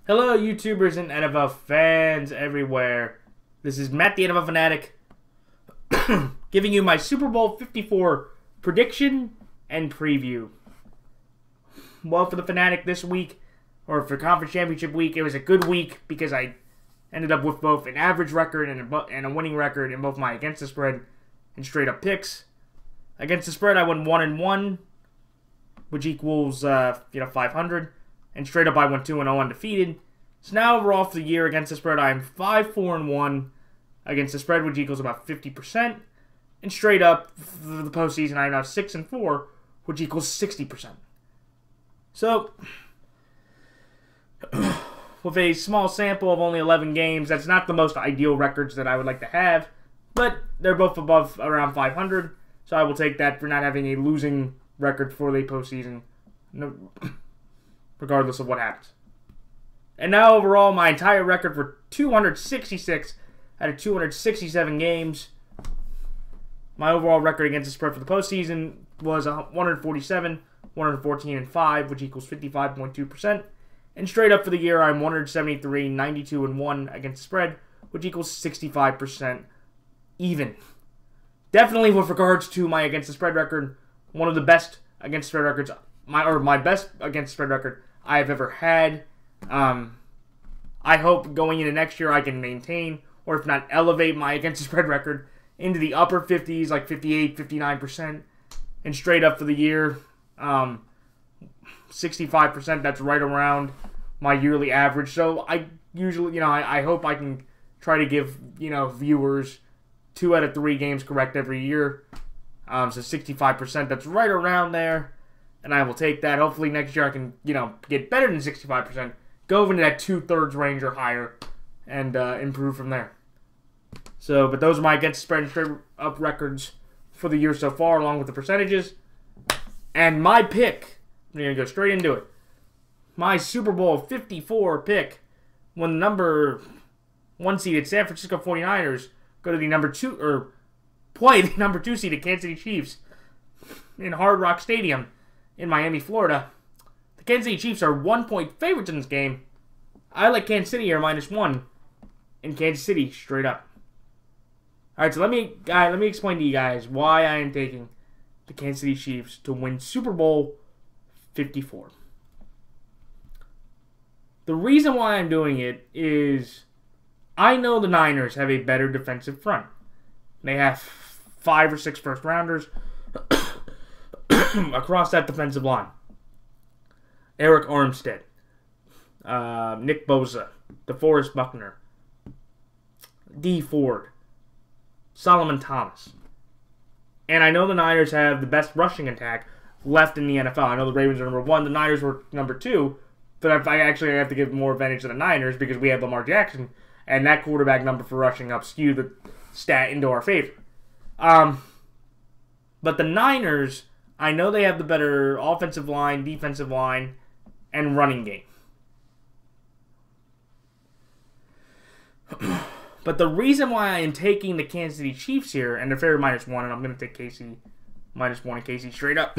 Hello, YouTubers and NFL fans everywhere. This is Matt, the NFL Fanatic, giving you my Super Bowl 54 prediction and preview. Well, for the Fanatic this week, or for Conference Championship week, it was a good week because I ended up with both an average record and a winning record in both my against the spread and straight up picks. Against the spread, I went 1-1, which equals 500. And straight up, I went 2-0 undefeated. So now overall for the year against the spread, I am 5-4-1 against the spread, which equals about 50%. And straight up for the postseason, I am now 6-4, which equals 60%. So, with a small sample of only 11 games, that's not the most ideal records that I would like to have. But they're both above around 500, so I will take that for not having a losing record for the postseason, regardless of what happens. And now overall, my entire record for 266 out of 267 games. My overall record against the spread for the postseason was 147, 114, and 5, which equals 55.2%. And straight up for the year, I'm 173, 92, and 1 against the spread, which equals 65% even. Definitely with regards to my against the spread record, one of the best against the spread records, my best against the spread record I have ever had. I hope going into next year I can maintain, or if not elevate, my against the spread record into the upper 50s, like 58, 59%. And straight up for the year, 65%, that's right around my yearly average. So I usually, I hope I can try to give, viewers 2 out of 3 games correct every year. So 65%, that's right around there. And I will take that. Hopefully next year I can, get better than 65%. Go into that 2/3 range or higher and improve from there. So, but those are my against the spread and straight up records for the year so far, along with the percentages. And my pick, I'm going to go straight into it. My Super Bowl 54 pick, when the number 1 seeded San Francisco 49ers go to the number 2, or play the number 2 seeded Kansas City Chiefs in Hard Rock Stadium in Miami, Florida. The Kansas City Chiefs are 1-point favorites in this game. I like Kansas City here -1 in Kansas City straight up. All right, so let me explain to you guys why I am taking the Kansas City Chiefs to win Super Bowl 54. The reason why I'm doing it is I know the Niners have a better defensive front. They have 5 or 6 first-rounders across that defensive line. Eric Armstead, Nick Bosa, DeForest Buckner, D. Ford, Solomon Thomas. And I know the Niners have the best rushing attack left in the NFL. I know the Ravens are number 1, the Niners were number 2, but I actually have to give more advantage to the Niners because we have Lamar Jackson, and that quarterback number for rushing up skewed the stat into our favor. But the Niners, I know they have the better offensive line, defensive line, and running game. But the reason why I am taking the Kansas City Chiefs here, and they're favorite -1, and I'm going to take KC -1 and KC straight up.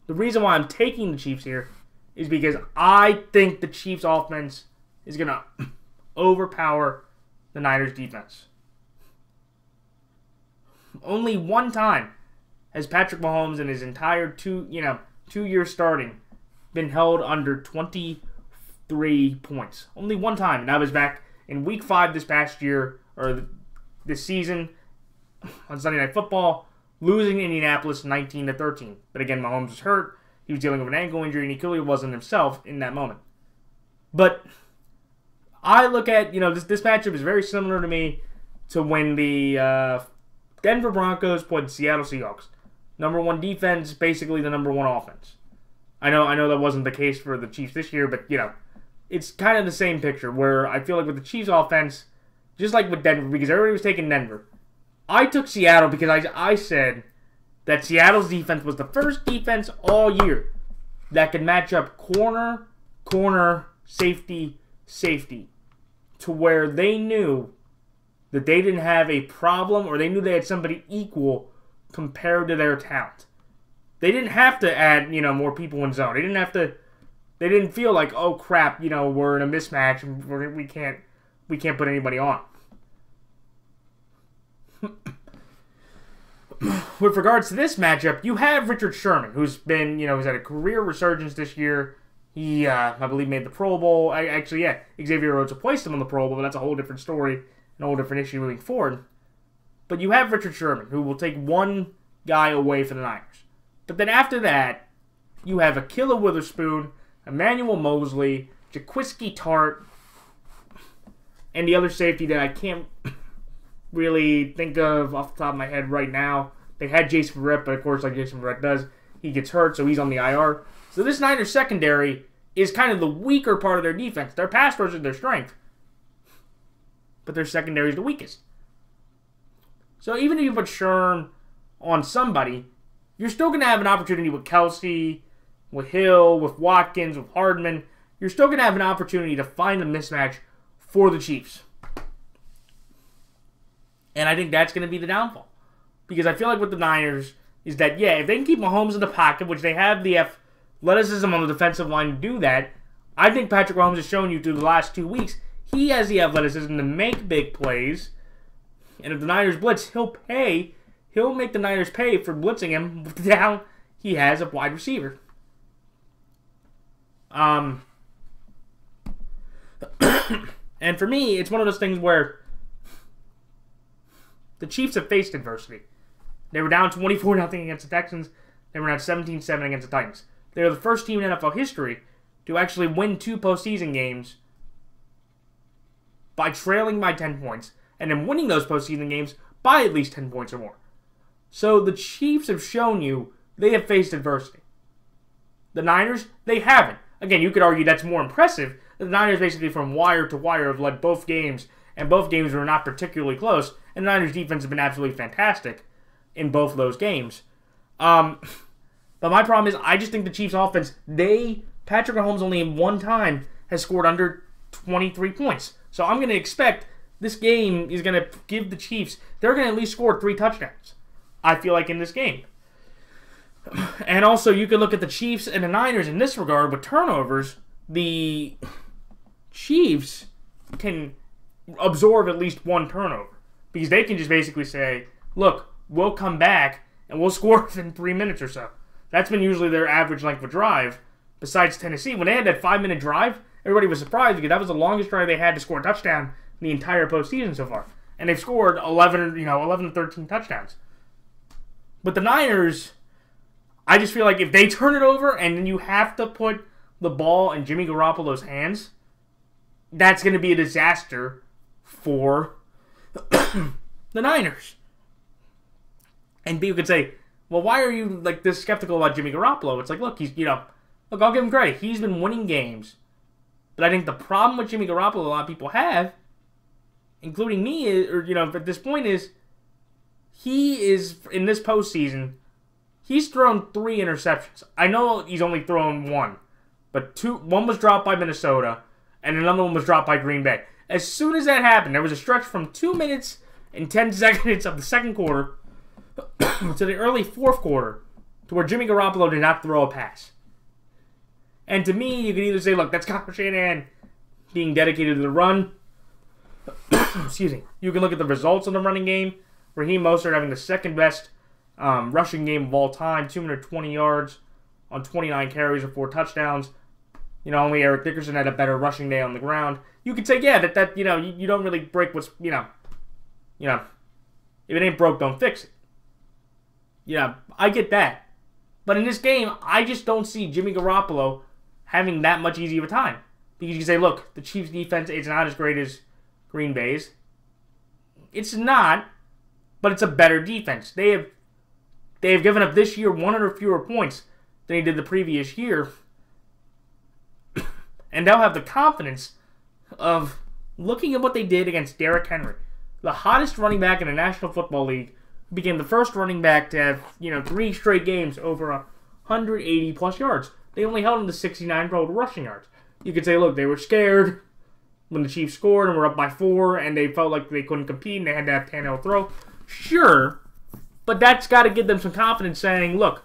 The reason why I'm taking the Chiefs here is because I think the Chiefs offense is going to overpower the Niners defense. Only one time has Patrick Mahomes in his entire 2 years starting been held under 23 points. Only one time, and that was back in Week 5 this past year, or this season, on Sunday Night Football, losing Indianapolis 19-13. But again, Mahomes was hurt. He was dealing with an ankle injury, and he clearly wasn't himself in that moment. But I look at, this matchup is very similar to me to when the Denver Broncos played the Seattle Seahawks. Number 1 defense, basically the number 1 offense. I know that wasn't the case for the Chiefs this year, but, it's kind of the same picture where I feel like with the Chiefs offense, just like with Denver, because everybody was taking Denver, I took Seattle because I said that Seattle's defense was the first defense all year that could match up corner, safety, to where they knew that they didn't have a problem, or they knew they had somebody equal compared to their talent. They didn't have to add, more people in zone. They didn't have to They didn't feel like, oh crap, you know, we're in a mismatch and we can't put anybody on. With regards to this matchup, you have Richard Sherman, who's been, you know, he's had a career resurgence this year. He, I believe, made the Pro Bowl. Actually, yeah, Xavier Rhodes placed him on the Pro Bowl, but that's a whole different story, and a whole different issue moving forward. But you have Richard Sherman, who will take one guy away for the Niners. But then after that, you have Akilla Witherspoon, Emmanuel Mosley, Jaquiski Tart, and the other safety that I can't really think of off the top of my head right now. They had Jason Verrett, but of course, like Jason Verrett does, he gets hurt, so he's on the IR. So this Niners secondary is kind of the weaker part of their defense. Their pass rush is their strength, but their secondary is the weakest. So even if you put Sherm on somebody, you're still going to have an opportunity with Kelsey, with Hill, with Watkins, with Hardman. You're still going to have an opportunity to find a mismatch for the Chiefs. And I think that's going to be the downfall. Because I feel like with the Niners is that, yeah, if they can keep Mahomes in the pocket, which they have the athleticism on the defensive line to do that, I think Patrick Mahomes has shown you through the last 2 weeks, he has the athleticism to make big plays. And if the Niners blitz, he'll make the Niners pay for blitzing him down he has a wide receiver. And for me, it's one of those things where the Chiefs have faced adversity. They were down 24-0 against the Texans. They were down 17-7 against the Titans. They are the first team in NFL history to actually win 2 postseason games by trailing by 10 points and then winning those postseason games by at least 10 points or more. So the Chiefs have shown you they have faced adversity. The Niners, they haven't. Again, you could argue that's more impressive. The Niners basically from wire to wire have led both games, and both games were not particularly close, and the Niners' defense has been absolutely fantastic in both of those games. But my problem is, I just think the Chiefs' offense, Patrick Mahomes only in one time has scored under 23 points. So I'm going to expect this game is going to give the Chiefs, they're going to at least score 3 touchdowns, I feel like, in this game. And also, you can look at the Chiefs and the Niners in this regard with turnovers. The Chiefs can absorb at least 1 turnover because they can just basically say, look, we'll come back and we'll score within 3 minutes or so. That's been usually their average length of drive, besides Tennessee. When they had that 5-minute drive, everybody was surprised because that was the longest drive they had to score a touchdown in the entire postseason so far. And they've scored 11 to 13 touchdowns. But the Niners, I just feel like if they turn it over and then you have to put the ball in Jimmy Garoppolo's hands, that's going to be a disaster for the Niners. And people could say, well, why are you like this skeptical about Jimmy Garoppolo? It's like, look, I'll give him credit. He's been winning games. But I think the problem with Jimmy Garoppolo a lot of people have, including me, at this point is, he is, in this postseason, he's thrown 3 interceptions. I know he's only thrown 1, but 1 was dropped by Minnesota, and another one was dropped by Green Bay. As soon as that happened, there was a stretch from 2 minutes and 10 seconds of the second quarter to the early fourth quarter to where Jimmy Garoppolo did not throw a pass. And to me, you could either say, look, that's Kyle Shanahan being dedicated to the run. Excuse me. You can look at the results of the running game. Raheem Mostert having the second best rushing game of all time, 220 yards on 29 carries or 4 touchdowns. Only Eric Dickerson had a better rushing day on the ground. You could say, yeah, that you don't really break what's, if it ain't broke, don't fix it. I get that. But in this game, I just don't see Jimmy Garoppolo having that much easier of a time. Because you can say, look, the Chiefs' defense is not as great as Green Bay's. It's not, but it's a better defense. They have given up this year 100 fewer points than they did the previous year. And they'll have the confidence of looking at what they did against Derrick Henry, the hottest running back in the National Football League, who became the first running back to have, 3 straight games over 180-plus yards. They only held him to 69 total rushing yards. You could say, look, they were scared when the Chiefs scored and were up by 4, and they felt like they couldn't compete, and they had to have Tannehill throw. Sure, but that's got to give them some confidence saying, look,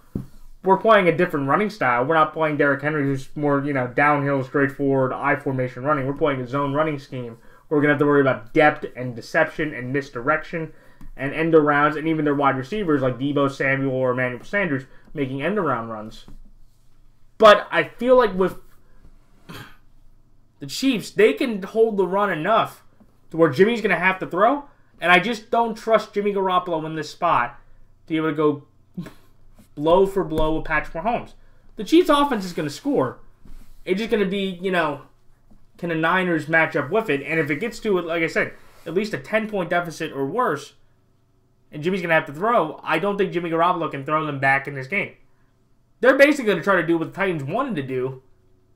we're playing a different running style. We're not playing Derrick Henry, who's more, downhill, straightforward, I-formation running. We're playing a zone running scheme. We're going to have to worry about depth and deception and misdirection and end-arounds, and even their wide receivers like Deebo Samuel or Emmanuel Sanders making end-around runs. But I feel like with the Chiefs, they can hold the run enough to where Jimmy's going to have to throw, and I just don't trust Jimmy Garoppolo in this spot to be able to go blow for blow with Patrick Mahomes. The Chiefs' offense is going to score. It's just going to be, can the Niners match up with it? And if it gets to, like I said, at least a 10-point deficit or worse, and Jimmy's going to have to throw, I don't think Jimmy Garoppolo can throw them back in this game. They're basically going to try to do what the Titans wanted to do.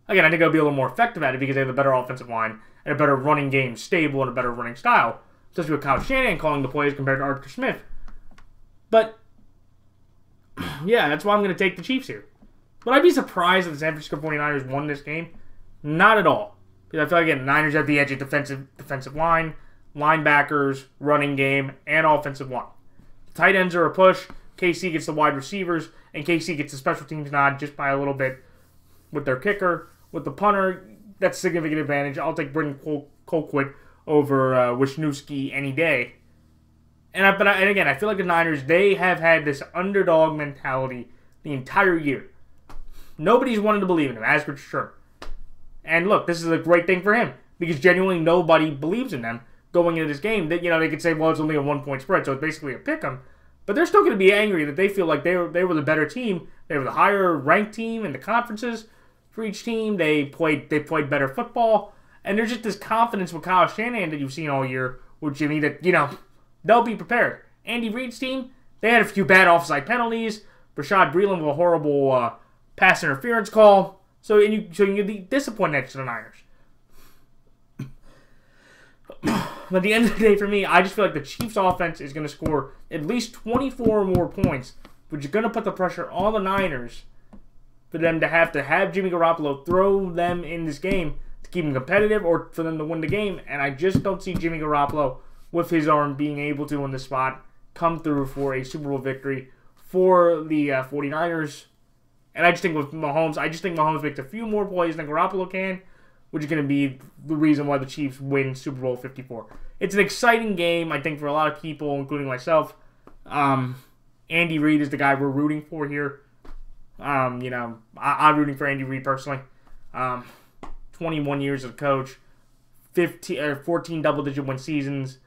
Again, I think they'll be a little more effective at it because they have a better offensive line and a better running game stable and a better running style, especially with Kyle Shanahan calling the plays compared to Arthur Smith. But yeah, that's why I'm going to take the Chiefs here. Would I be surprised if the San Francisco 49ers won this game? Not at all. Because I feel like, again, the Niners have the edge at defensive line, linebackers, running game, and offensive line. The tight ends are a push. KC gets the wide receivers, and KC gets the special teams nod just by a little bit with their kicker. With the punter, that's a significant advantage. I'll take Brendan Colquitt over Wisniewski any day. And again, I feel like the Niners, they have had this underdog mentality the entire year. Nobody's wanted to believe in them, as for sure. And look, this is a great thing for him, because genuinely nobody believes in them going into this game. That they could say, well, it's only a 1-point spread, so it's basically a pick 'em. But they're still going to be angry that they feel like they were the better team. They were the higher ranked team in the conferences for each team. They played better football, and there's just this confidence with Kyle Shanahan that you've seen all year with Jimmy that they'll be prepared. Andy Reid's team, they had a few bad offside penalties. Rashad Breeland with a horrible pass interference call. So you be disappointed next to the Niners. But at the end of the day, for me, I just feel like the Chiefs' offense is going to score at least 24 or more points, which is going to put the pressure on the Niners for them to have Jimmy Garoppolo throw them in this game to keep them competitive or for them to win the game. And I just don't see Jimmy Garoppolo with his arm being able to, in the spot, come through for a Super Bowl victory for the 49ers. And I just think with Mahomes, makes a few more plays than Garoppolo can, which is going to be the reason why the Chiefs win Super Bowl 54. It's an exciting game, I think, for a lot of people, including myself. Andy Reid is the guy we're rooting for here. I'm rooting for Andy Reid personally. 21 years as a coach, 14 double-digit win seasons,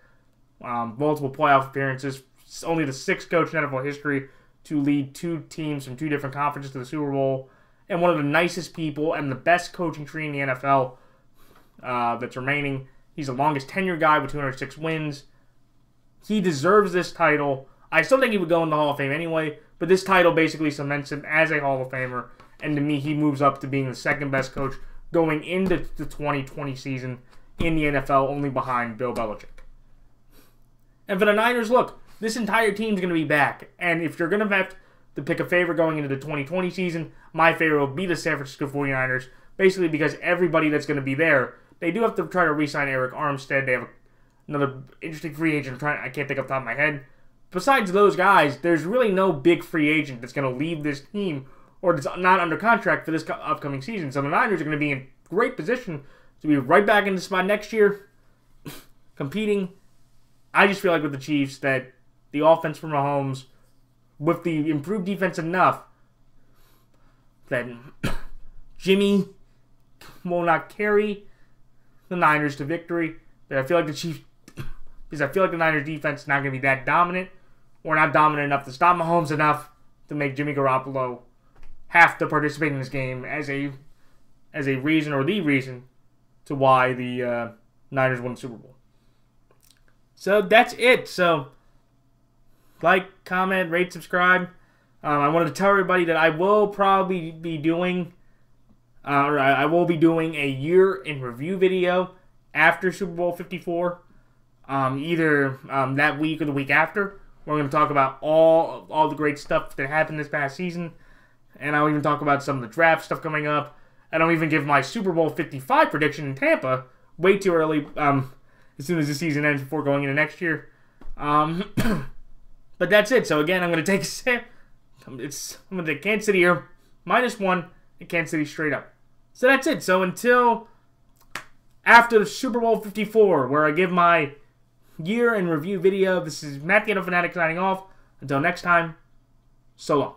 multiple playoff appearances. Only the sixth coach in NFL history to lead two teams from two different conferences to the Super Bowl, and one of the nicest people and the best coaching tree in the NFL that's remaining. He's the longest tenured guy with 206 wins. He deserves this title. I still think he would go in the Hall of Fame anyway, but this title basically cements him as a Hall of Famer, and to me, he moves up to being the second best coach going into the 2020 season in the NFL, only behind Bill Belichick. And for the Niners, look, this entire team's going to be back, and if you're going to have to pick a favorite going into the 2020 season, my favorite will be the San Francisco 49ers, basically because everybody that's going to be there, they do have to try to re-sign Eric Armstead. They have another interesting free agent I can't think off the top of my head. Besides those guys, there's really no big free agent that's going to leave this team or that's not under contract for this upcoming season. So the Niners are going to be in great position to be right back in the spot next year, competing. I just feel like with the Chiefs that the offense from Mahomes, with the improved defense enough, that Jimmy will not carry the Niners to victory. But I feel like the Chiefs, because I feel like the Niners defense is not going to be that dominant, or not dominant enough to stop Mahomes enough to make Jimmy Garoppolo have to participate in this game as a reason or the reason to why the Niners won the Super Bowl. So that's it. So like, comment, rate, subscribe. I wanted to tell everybody that I will probably be doing, I will be doing a year in review video after Super Bowl 54, either that week or the week after. We're going to talk about all the great stuff that happened this past season, and I'll even talk about some of the draft stuff coming up. And I'll even give my Super Bowl 55 prediction in Tampa way too early, as soon as the season ends before going into next year. But that's it. So again, I'm going to I'm going to Kansas City here, -1, and Kansas City straight up. So that's it. So until after the Super Bowl 54, where I give my year in review video, this is Matthew of Fanatic signing off. Until next time, so long.